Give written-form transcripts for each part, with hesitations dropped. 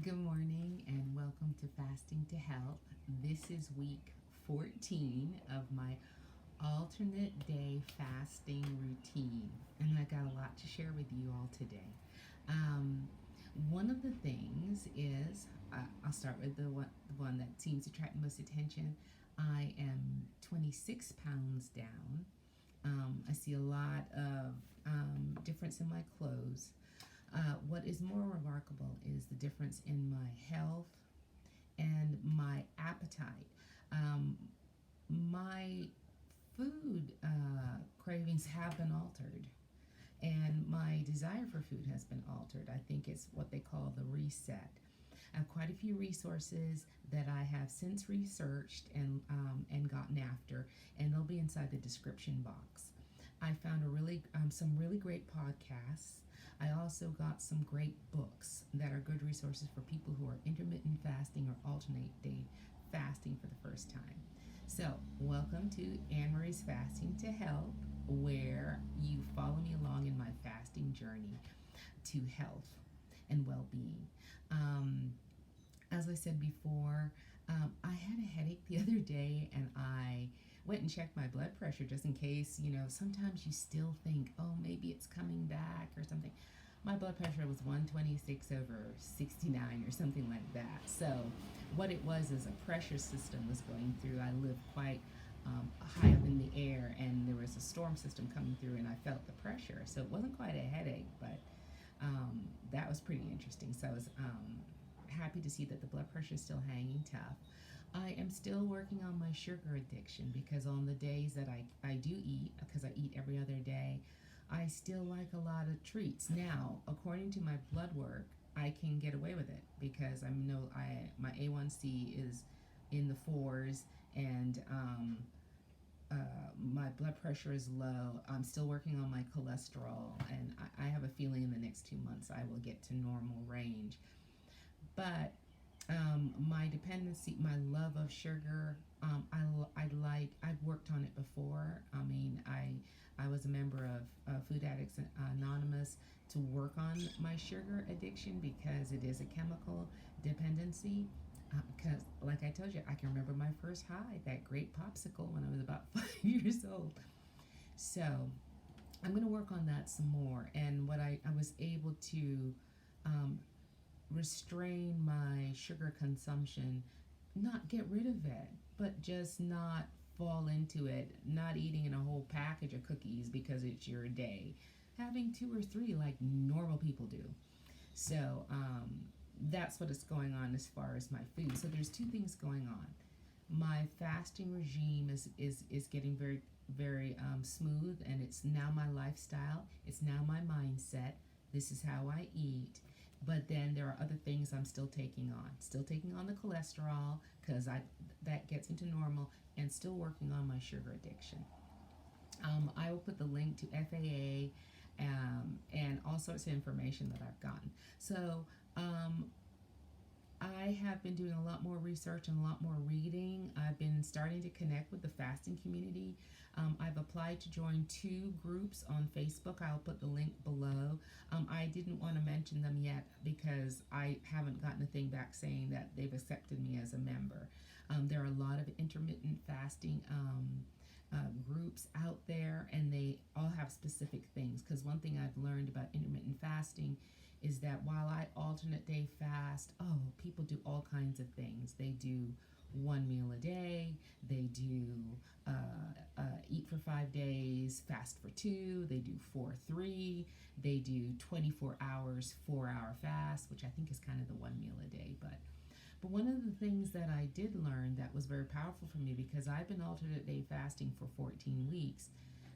Good morning and welcome to Fasting to Health. This is week 14 of my alternate day fasting routine, and I got a lot to share with you all today. Um, One of the things is I'll start with the one that seems to attract most attention. I am 26 pounds down. I see a lot of difference in my clothes. What is more remarkable is the difference in my health and my appetite. Um, my food cravings have been altered, and my desire for food has been altered. I think it's what they call the reset. I have quite a few resources that I have since researched and gotten after, and they'll be inside the description box. I found some really great podcasts. I also got some great books that are good resources for people who are intermittent fasting or alternate day fasting for the first time. So, welcome to Anmaree's Fasting to Health, where you follow me along in my fasting journey to health and well being. Um, as I said before, I had a headache the other day and I went and checked my blood pressure just in case. Sometimes you still think, oh, maybe it's coming back or something. My blood pressure was 126 over 69 or something like that. So, what it was is a pressure system was going through. I live quite high up in the air, and there was a storm system coming through, and I felt the pressure. So, it wasn't quite a headache, but that was pretty interesting. So, I was happy to see that the blood pressure is still hanging tough. I am still working on my sugar addiction because on the days that I do eat, because I eat every other day, I still like a lot of treats. Now, according to my blood work, I can get away with it because my A1C is in the fours, and my blood pressure is low. I'm still working on my cholesterol, and I have a feeling in the next 2 months I will get to normal range. But my dependency, my love of sugar, I've worked on it before. I was a member of Food Addicts Anonymous to work on my sugar addiction because it is a chemical dependency. Because, like I told you, I can remember my first high, that great popsicle, when I was about 5 years old. So, I'm going to work on that some more. And what I was able to um, restrain my sugar consumption, not get rid of it, but just not fall into it, not eating a whole package of cookies because it's your day, having two or three like normal people do. So that's what is going on as far as my food. So there's two things going on. My fasting regime is getting very smooth, and it's now my lifestyle. It's now my mindset. This is how I eat. But then there are other things I'm still taking on. Still taking on the cholesterol because I that gets into normal, and still working on my sugar addiction. I will put the link to FAA and all sorts of information that I've gotten. So I have been doing a lot more research and a lot more reading. I've been starting to connect with the fasting community. I've applied to join two groups on Facebook. I'll put the link below. I didn't want to mention them yet because I haven't gotten a thing back saying that they've accepted me as a member. There are a lot of intermittent fasting groups out there, and they all have specific things. Because one thing I've learned about intermittent fasting is that while I alternate day fast, people do all kinds of things. They do one meal a day, they do eat for 5 days, fast for two, they do 4-3, they do 24 hours, 4-hour fast, which I think is kind of the one meal a day. But one of the things that I did learn that was very powerful for me, because I've been alternate day fasting for 14 weeks,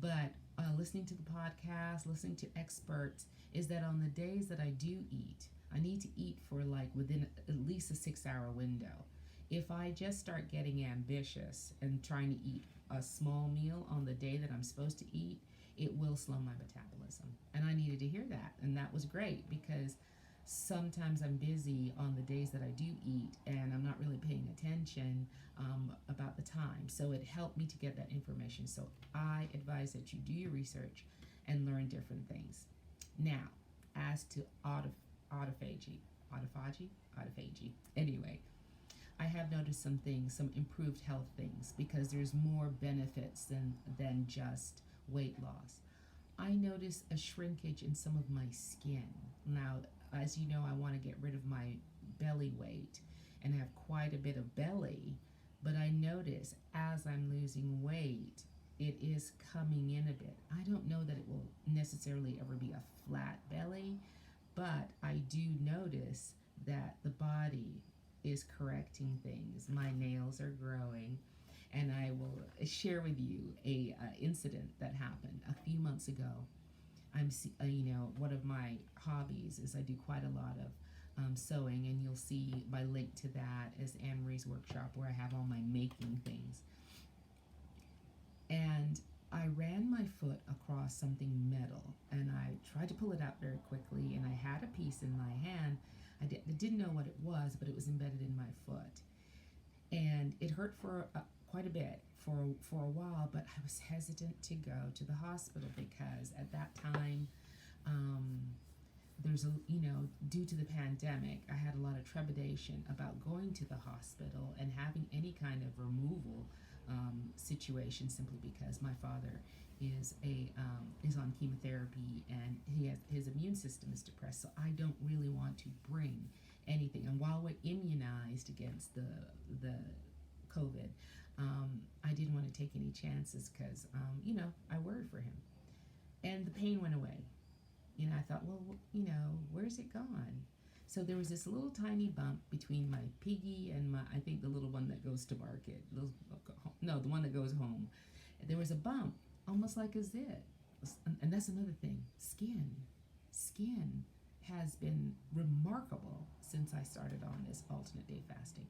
but listening to the podcast, listening to experts, is that on the days that I do eat, I need to eat for like within at least a 6-hour window. If I just start getting ambitious and trying to eat a small meal on the day that I'm supposed to eat, it will slow my metabolism. And I needed to hear that. And that was great because sometimes I'm busy on the days that I do eat and I'm not really paying attention about the time. So it helped me to get that information. So I advise that you do your research and learn different things. Now, as to autophagy. Anyway, I have noticed some things, some improved health things, because there's more benefits than just weight loss. I notice a shrinkage in some of my skin. Now, as you know, I want to get rid of my belly weight and have quite a bit of belly, but I notice as I'm losing weight, it is coming in a bit. I don't know that it will necessarily ever be a flat belly, but I do notice that the body is correcting things. My nails are growing, and I will share with you a incident that happened a few months ago. One of my hobbies is I do quite a lot of sewing, and you'll see my link to that as Anmaree's workshop where I have all my making things. And I ran my foot across something metal, and I tried to pull it out very quickly, and I had a piece in my hand. I didn't know what it was, but it was embedded in my foot, and it hurt for quite a bit for a while. But I was hesitant to go to the hospital because at that time, due to the pandemic, I had a lot of trepidation about going to the hospital and having any kind of removal situation, simply because my father is on chemotherapy and his immune system is depressed. So I don't really want to bring anything. And while we're immunized against the COVID, I didn't want to take any chances because I worried for him. And the pain went away. I thought, well, where's it gone? So there was this little tiny bump between my piggy and I think the little one that goes to market. The one that goes home. There was a bump, almost like a zit. And that's another thing. Skin has been remarkable since I started on this alternate day fasting.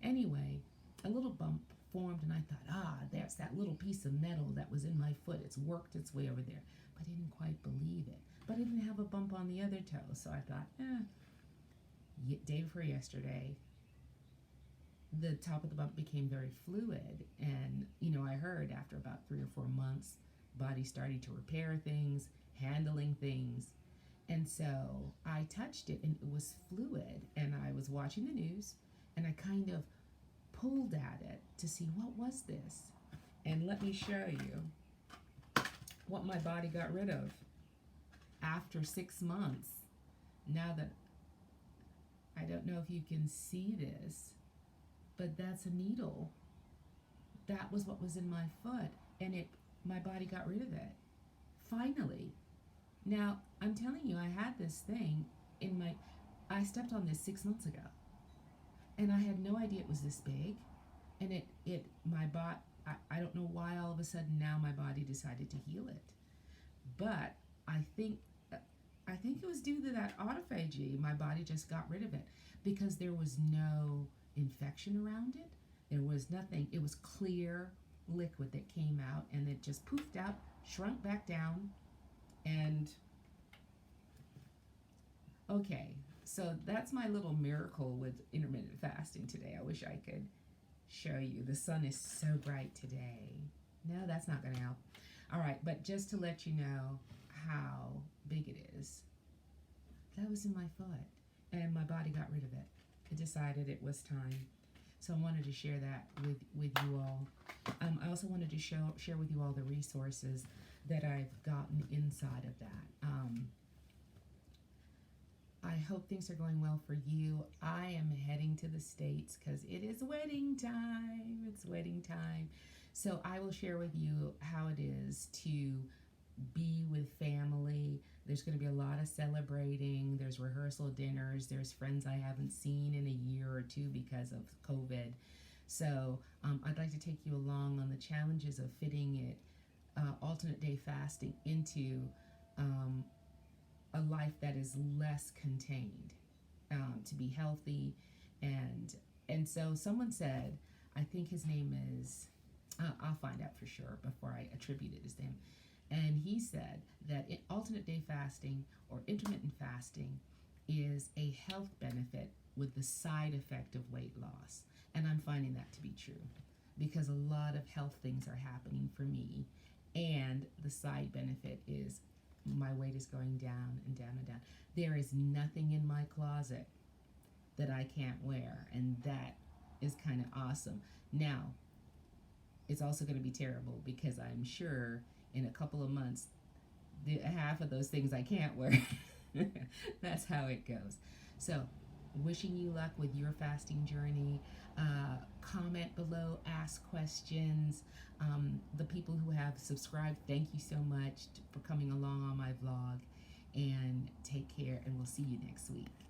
Anyway, a little bump formed, and I thought, there's that little piece of metal that was in my foot. It's worked its way over there. But I didn't quite believe it. But I didn't have a bump on the other toe, so I thought, day before yesterday, the top of the bump became very fluid, and I heard after about 3 or 4 months, body starting to repair things, handling things, and so I touched it, and it was fluid, and I was watching the news, and I kind of pulled at it to see what was this, and let me show you what my body got rid of after 6 months. Now that I don't know if you can see this, but that's a needle. That was what was in my foot, and my body got rid of it. Finally. Now, I'm telling you, I had this thing I stepped on this 6 months ago, and I had no idea it was this big, and I don't know why all of a sudden now my body decided to heal it, but I think it was due to that autophagy. My body just got rid of it because there was no infection around it. There was nothing. It was clear liquid that came out, and it just poofed out, shrunk back down, and okay. So that's my little miracle with intermittent fasting today. I wish I could show you. The sun is so bright today. No, that's not going to help. All right, but just to let you know how big it is, that was in my foot, and my body got rid of it. It decided it was time. So I wanted to share that with you all. I also wanted to share with you all the resources that I've gotten inside of that. I hope things are going well for you. I am heading to the States because it is wedding time. It's wedding time. So I will share with you how it is to be with family. There's going to be a lot of celebrating. There's rehearsal dinners. There's friends I haven't seen in a year or two because of COVID. So I'd like to take you along on the challenges of fitting it, alternate day fasting, into a life that is less contained, to be healthy. And so someone said, I think his name is, I'll find out for sure before I attribute it to him. And he said that alternate day fasting or intermittent fasting is a health benefit with the side effect of weight loss. And I'm finding that to be true because a lot of health things are happening for me, and the side benefit is my weight is going down and down and down. There is nothing in my closet that I can't wear, and that is kind of awesome. Now, it's also going to be terrible because I'm sure in a couple of months, half of those things I can't wear. That's how it goes. So, wishing you luck with your fasting journey. Comment below, ask questions. The people who have subscribed, thank you so much for coming along on my vlog. And take care, and we'll see you next week.